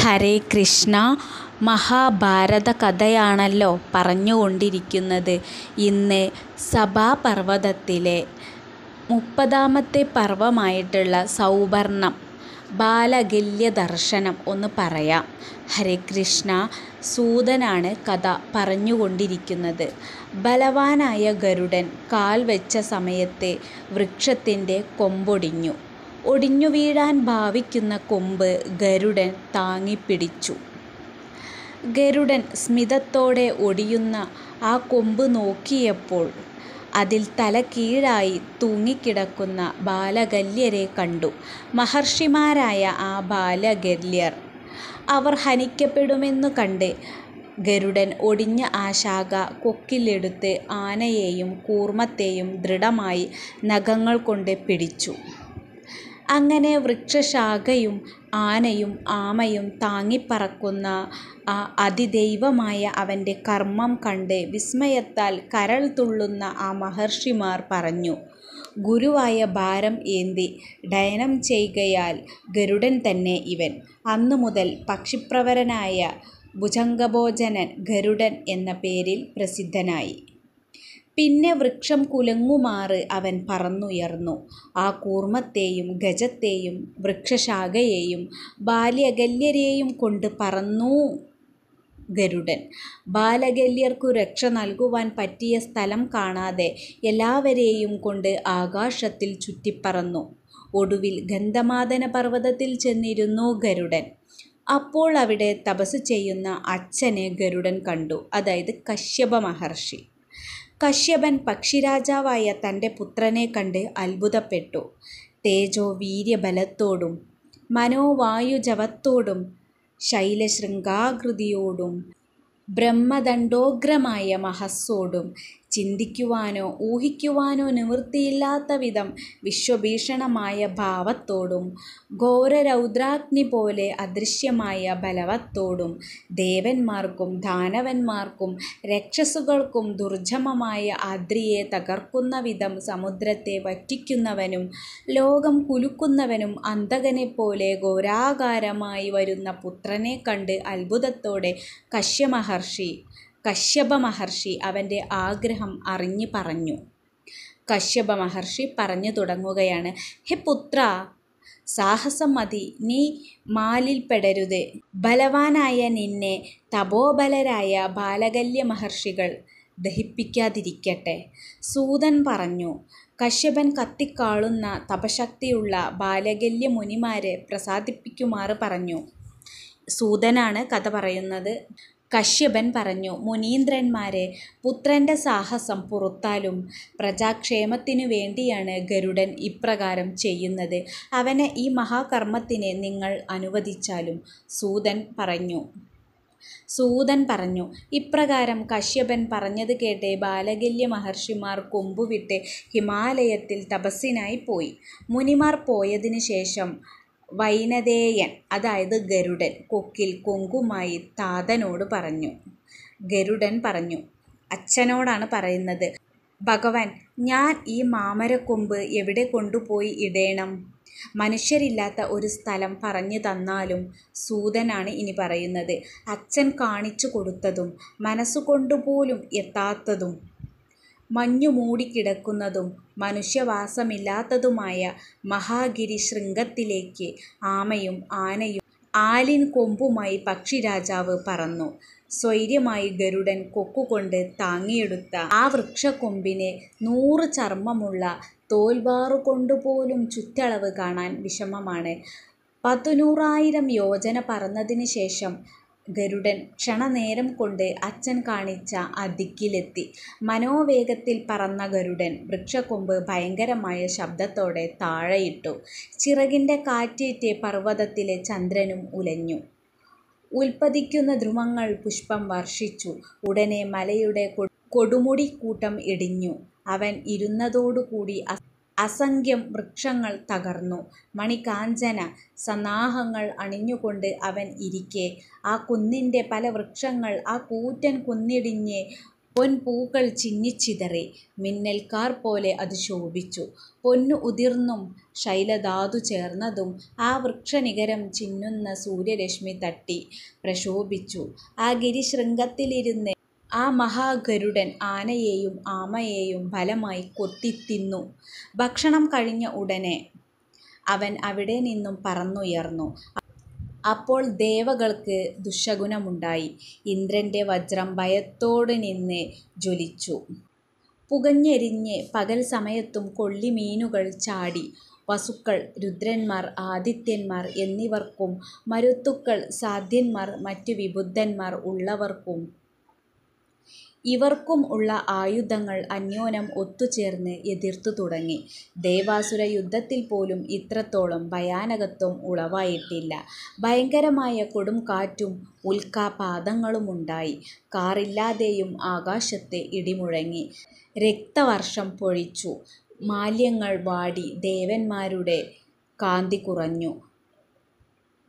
ഹരേ കൃഷ്ണ. മഹാഭാരത കഥയാണല്ലോ പറഞ്ഞുകൊണ്ടിരിക്കുന്നത്. ഇന്ന് സഭാപർവ്വതത്തിലെ 30ാമത്തെ പർവ്വമായിട്ടുള്ള സൗപർണം ബാലകല്യ ദർശനം ഒന്ന് പറയാം. ഹരേ കൃഷ്ണ. സൂതനാണ് കഥ പറഞ്ഞുകൊണ്ടിരിക്കുന്നത്. ബലവാനായ ഗരുഡൻ കാൽ വെച്ച സമയത്ത് വൃക്ഷത്തിൻ്റെ കൊമ്പൊടിഞ്ഞു. ഒടിഞ്ഞു വീഴാൻ ഭാവിക്കുന്ന കൊമ്പ് ഗരുഡൻ താങ്ങിപ്പിടിച്ചു. ഗരുഡൻ സ്മിതത്തോടെ ഒടിയുന്ന ആ കൊമ്പ് നോക്കിയപ്പോൾ അതിൽ തല കീഴായി തൂങ്ങിക്കിടക്കുന്ന ബാലകല്യരെ കണ്ടു. മഹർഷിമാരായ ആ ബാലകല്യർ. അവർ ഹനിക്കപ്പെടുമെന്നു കണ്ട് ഗരുഡൻ ഒടിഞ്ഞ ആ ശാഖ കൊക്കിലെടുത്ത് ആനയെയും കൂർമ്മത്തെയും ദൃഢമായി നഖങ്ങൾ കൊണ്ട് പിടിച്ചു. അങ്ങനെ വൃക്ഷശാഖയും ആനയും ആമയും താങ്ങിപ്പറക്കുന്ന ആ അതിദൈവമായ അവൻ്റെ കർമ്മം കണ്ട് വിസ്മയത്താൽ കരൾ തുള്ളുന്ന ആ മഹർഷിമാർ പറഞ്ഞു, ഗുരുവായ ഭാരം ഏന്തി ഡയനം ചെയ്കയാൽ ഗരുഡൻ തന്നെ ഇവൻ. അന്നുമുതൽ പക്ഷിപ്രവരനായ ഭുജംഗഭോജനൻ ഗരുഡൻ എന്ന പേരിൽ പ്രസിദ്ധനായി. പിന്നെ വൃക്ഷം കുലുങ്ങുമാറ് അവൻ പറന്നുയർന്നു. ആ കൂർമ്മത്തെയും ഗജത്തെയും വൃക്ഷശാഖയെയും ബാലകല്യരെയും കൊണ്ട് പറന്നു ഗരുഡൻ. ബാലകല്യർക്കു രക്ഷ നൽകുവാൻ പറ്റിയ സ്ഥലം കാണാതെ എല്ലാവരെയും കൊണ്ട് ആകാശത്തിൽ ചുറ്റിപ്പറന്നു. ഒടുവിൽ ഗന്ധമാദന പർവ്വതത്തിൽ ചെന്നിരുന്നു ഗരുഡൻ. അപ്പോൾ അവിടെ തപസ് ചെയ്യുന്ന അച്ഛനെ ഗരുഡൻ കണ്ടു, അതായത് കശ്യപ മഹർഷി. കശ്യപൻ പക്ഷിരാജാവായ തൻ്റെ പുത്രനെ കണ്ട് അത്ഭുതപ്പെട്ടു. തേജോ വീര്യബലത്തോടും മനോവായുജവത്തോടും ശൈലശൃംഗാകൃതിയോടും ബ്രഹ്മദണ്ഡോഗ്രമായ മഹസ്സോടും ചിന്തിക്കുവാനോ ഊഹിക്കുവാനോ നിവൃത്തിയില്ലാത്ത വിധം വിശ്വഭീഷണമായ ഭാവത്തോടും ഘോരരൗദ്രാഗ്നി പോലെ അദൃശ്യമായ ബലവത്തോടും ദേവന്മാർക്കും ദാനവന്മാർക്കും രക്ഷസുകൾക്കും ദുർജമമായ ആദ്രിയെ തകർക്കുന്ന വിധം സമുദ്രത്തെ വറ്റിക്കുന്നവനും ലോകം കുലുക്കുന്നവനും അന്തകനെപ്പോലെ ഘോരാകാരമായി വരുന്ന പുത്രനെ കണ്ട് അത്ഭുതത്തോടെ കശ്യപ മഹർഷി അവൻ്റെ ആഗ്രഹം അറിഞ്ഞു പറഞ്ഞു. കശ്യപ മഹർഷി പറഞ്ഞു തുടങ്ങുകയാണ്. ഹേ പുത്ര, സാഹസം മതി, നീ മാലിൽപ്പെടരുത്. ബലവാനായ നിന്നെ തപോബലരായ ബാലകല്യ മഹർഷികൾ ദഹിപ്പിക്കാതിരിക്കട്ടെ. സൂതൻ പറഞ്ഞു. കശ്യപൻ കത്തിക്കാളുന്ന തപശക്തിയുള്ള ബാലകല്യ മുനിമാരെ പ്രസാദിപ്പിക്കുമാറ് പറഞ്ഞു. സൂതനാണ് കഥ പറയുന്നത്. കശ്യപൻ പറഞ്ഞു, മുനീന്ദ്രന്മാരെ, പുത്രൻ്റെ സാഹസം പുറത്താലും പ്രജാക്ഷേമത്തിനു വേണ്ടിയാണ് ഗരുഡൻ ഇപ്രകാരം ചെയ്യുന്നത്. അവനെ ഈ മഹാകർമ്മത്തിന് നിങ്ങൾ അനുവദിച്ചാലും. സൂതൻ പറഞ്ഞു. ഇപ്രകാരം കശ്യപൻ പറഞ്ഞത് കേട്ട് ബാലകല്യ മഹർഷിമാർ കൊമ്പുവിട്ട് ഹിമാലയത്തിൽ തപസ്സിനായി പോയി. മുനിമാർ പോയതിനു ശേഷം വൈനതേയൻ, അതായത് ഗരുഡൻ, കൊക്കിൽ കൊങ്കുമായി താതനോട് പറഞ്ഞു. ഗരുഡൻ പറഞ്ഞു, അച്ഛനോടാണ് പറയുന്നത്, ഭഗവാൻ, ഞാൻ ഈ മാമരക്കൊമ്പ് എവിടെ കൊണ്ടുപോയി ഇടേണം? മനുഷ്യരില്ലാത്ത ഒരു സ്ഥലം പറഞ്ഞു തന്നാലും. സൂതനാണ് ഇനി പറയുന്നത്. അച്ഛൻ കാണിച്ചു കൊടുത്തതും മനസ്സുകൊണ്ടുപോലും എത്താത്തതും മഞ്ഞു മൂടിക്കിടക്കുന്നതും മനുഷ്യവാസമില്ലാത്തതുമായ മഹാഗിരി ശൃംഗത്തിലേക്ക് ആമയും ആനയും ആലിൻ കൊമ്പുമായി പക്ഷിരാജാവ് പറന്നു. സ്വൈര്യമായി ഗരുഡൻ കൊക്കുകൊണ്ട് താങ്ങിയെടുത്ത ആ വൃക്ഷക്കൊമ്പിനെ 100 ചർമ്മമുള്ള തോൽവാറുകൊണ്ടുപോലും ചുറ്റളവ് കാണാൻ വിഷമമാണ്. 100,000 യോജന പറന്നതിന് ശേഷം ഗരുഡൻ ക്ഷണനേരം കൊണ്ട് അച്ഛൻ കാണിച്ച ആ ദിക്കിലെത്തി. മനോവേഗത്തിൽ പറന്ന ഗരുഡൻ വൃക്ഷക്കൊമ്പ് ഭയങ്കരമായ ശബ്ദത്തോടെ താഴെയിട്ടു. ചിറകിൻ്റെ കാറ്റേറ്റ് പർവ്വതത്തിലെ ചന്ദ്രനും ഉലഞ്ഞു. ഉൽപ്പതിക്കുന്ന ധ്രുവങ്ങൾ പുഷ്പം വർഷിച്ചു. ഉടനെ മലയുടെ കൊടുമുടിക്കൂട്ടം ഇടിഞ്ഞു. അവൻ ഇരുന്നതോടുകൂടി അസംഖ്യം വൃക്ഷങ്ങൾ തകർന്നു. മണികാഞ്ചന സന്നാഹങ്ങൾ അണിഞ്ഞുകൊണ്ട് അവൻ ഇരിക്കെ ആ കുന്നിൻ്റെ പല വൃക്ഷങ്ങൾ ആ കൂറ്റൻ കുന്നിടിഞ്ഞ് പൊൻപൂക്കൾ ചിന്നിച്ചിതറി. മിന്നൽക്കാർ പോലെ അത് ശോഭിച്ചു. പൊന്നു ഉതിർന്നും ശൈലധാതു ചേർന്നതും ആ വൃക്ഷനികരം ചിന്നുന്ന സൂര്യരശ്മി തട്ടി പ്രശോഭിച്ചു. ആ ഗിരിശൃംഗത്തിലിരുന്ന് ആ മഹാഗരുഡൻ ആനയെയും ആമയെയും ബലമായി കൊത്തിത്തിന്നു. ഭക്ഷണം കഴിഞ്ഞ ഉടനെ അവൻ അവിടെ നിന്നും പറന്നുയർന്നു. അപ്പോൾ ദേവകൾക്ക് ദുശ്ശകുനമുണ്ടായി. ഇന്ദ്രന്റെ വജ്രം ഭയത്തോട് നിന്ന് ജ്വലിച്ചു. പുകഞ്ഞെരിഞ്ഞ് പകൽ സമയത്തും കൊള്ളിമീനുകൾ ചാടി. വസുക്കൾ, രുദ്രന്മാർ, ആദിത്യന്മാർ എന്നിവർക്കും മരുത്തുക്കൾ, സാധ്യന്മാർ, മറ്റു വിബുദ്ധന്മാർ ഉള്ളവർക്കും ഇവർക്കും ഉള്ള ആയുധങ്ങൾ അന്യോന്യം ഒത്തുചേർന്ന് എതിർത്തു തുടങ്ങി. ദേവാസുര യുദ്ധത്തിൽ പോലും ഇത്രത്തോളം ഭയാനകത്വം ഉളവായിട്ടില്ല. ഭയങ്കരമായ കൊടുംകാറ്റും ഉൽക്കാപാതങ്ങളുമുണ്ടായി. കാറില്ലാതെയും ആകാശത്ത് ഇടിമുഴങ്ങി. രക്തവർഷം പൊഴിച്ചു. മാല്യങ്ങൾ വാടി. ദേവന്മാരുടെ കാന്തി കുറഞ്ഞു.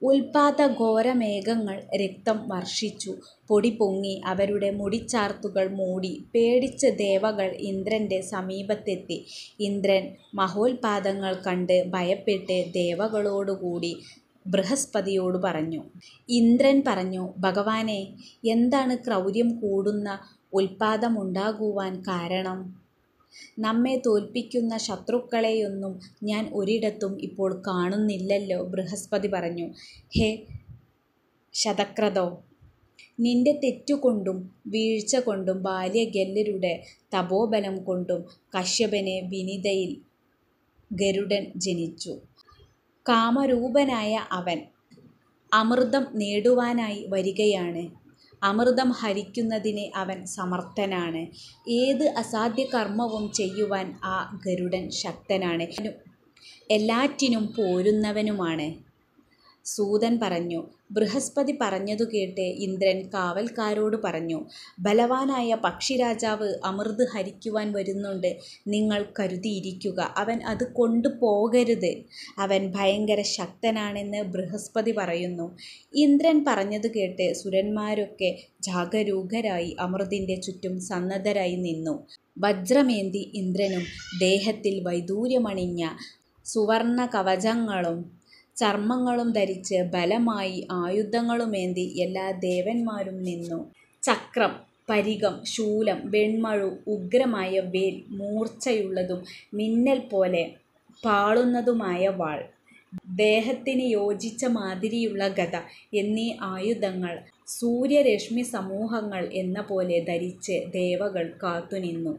ഉൽപ്പാതഘോരമേഘങ്ങൾ രക്തം വർഷിച്ചു. പൊടി പൊങ്ങി. അവരുടെ മുടിച്ചാർത്തുകൾ മൂടി. പേടിച്ച് ദേവകൾ ഇന്ദ്രന്റെ സമീപത്തെത്തി. ഇന്ദ്രൻ മഹോൽപ്പാതങ്ങൾ കണ്ട് ഭയപ്പെട്ട് ദേവകളോടുകൂടി ബൃഹസ്പതിയോട് പറഞ്ഞു. ഇന്ദ്രൻ പറഞ്ഞു, ഭഗവാനേ, എന്താണ് ക്രൗര്യം കൂടുന്ന ഉൽപ്പാതമുണ്ടാകുവാൻ കാരണം? നമ്മെ തോൽപ്പിക്കുന്ന ശത്രുക്കളെയൊന്നും ഞാൻ ഒരിടത്തും ഇപ്പോൾ കാണുന്നില്ലല്ലോ. ബൃഹസ്പതി പറഞ്ഞു. ഹേ ശതക്രതോ, നിന്റെ തെറ്റുകൊണ്ടും വീഴ്ച കൊണ്ടും ബാല്യഗല്യരുടെ തപോബലം കൊണ്ടും കശ്യപന് വിനിതയിൽ ഗരുഡൻ ജനിച്ചു. കാമരൂപനായ അവൻ അമൃതം നേടുവാനായി വരികയാണ്. അമൃതം ഹരിക്കുന്നതിന് അവൻ സമർത്ഥനാണ്. ഏത് അസാധ്യകർമ്മവും ചെയ്യുവാൻ ആ ഗരുഡൻ ശക്തനാണ്. എല്ലാറ്റിനും പോരുന്നവനുമാണ്. സൂതൻ പറഞ്ഞു. ബൃഹസ്പതി പറഞ്ഞതു കേട്ട് ഇന്ദ്രൻ കാവൽക്കാരോട് പറഞ്ഞു, ബലവാനായ പക്ഷിരാജാവ് അമൃത് ഹരിക്കുവാൻ വരുന്നുണ്ട്. നിങ്ങൾ കരുതിയിരിക്കുക. അവൻ അത് കൊണ്ടുപോകരുത്. അവൻ ഭയങ്കര ശക്തനാണെന്ന് ബൃഹസ്പതി പറയുന്നു. ഇന്ദ്രൻ പറഞ്ഞത് കേട്ട് സുരന്മാരൊക്കെ ജാഗരൂകരായി അമൃതിന്റെ ചുറ്റും സന്നദ്ധരായി നിന്നു. വജ്രമേന്തി ഇന്ദ്രനും ദേഹത്തിൽ വൈഡൂര്യമണിഞ്ഞ സുവർണ കവചങ്ങളും ചർമ്മങ്ങളും ധരിച്ച് ബലമായി ആയുധങ്ങളുമേന്തി എല്ലാ ദേവന്മാരും നിന്നു. ചക്രം, പരികം, ശൂലം, വെൺമഴു, ഉഗ്രമായ വേൽ, മൂർച്ചയുള്ളതും മിന്നൽ പോലെ പാളുന്നതുമായ വാൾ, ദേഹത്തിന് യോജിച്ച മാതിരിയുള്ള ഗദ എന്നീ ആയുധങ്ങൾ സൂര്യരശ്മി സമൂഹങ്ങൾ എന്ന പോലെ ധരിച്ച് ദേവകൾ കാത്തുനിന്നു.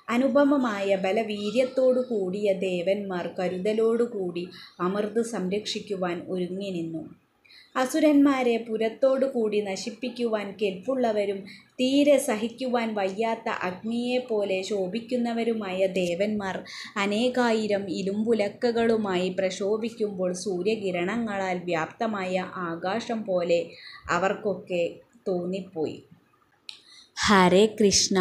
അനുപമമായ ബലവീര്യത്തോടു കൂടിയ ദേവന്മാർ കരുതലോടുകൂടി അമൃത് സംരക്ഷിക്കുവാൻ ഒരുങ്ങി നിന്നു. അസുരന്മാരെ പുരത്തോടുകൂടി നശിപ്പിക്കുവാൻ കെൽപ്പുള്ളവരും തീരെ സഹിക്കുവാൻ വയ്യാത്ത അഗ്നിയെപ്പോലെ ശോഭിക്കുന്നവരുമായ ദേവന്മാർ അനേകായിരം ഇരുമ്പുലക്കകളുമായി പ്രശോഭിക്കുമ്പോൾ സൂര്യകിരണങ്ങളാൽ വ്യാപ്തമായ ആകാശം പോലെ അവർക്കൊക്കെ തോന്നിപ്പോയി. ഹരേ കൃഷ്ണ.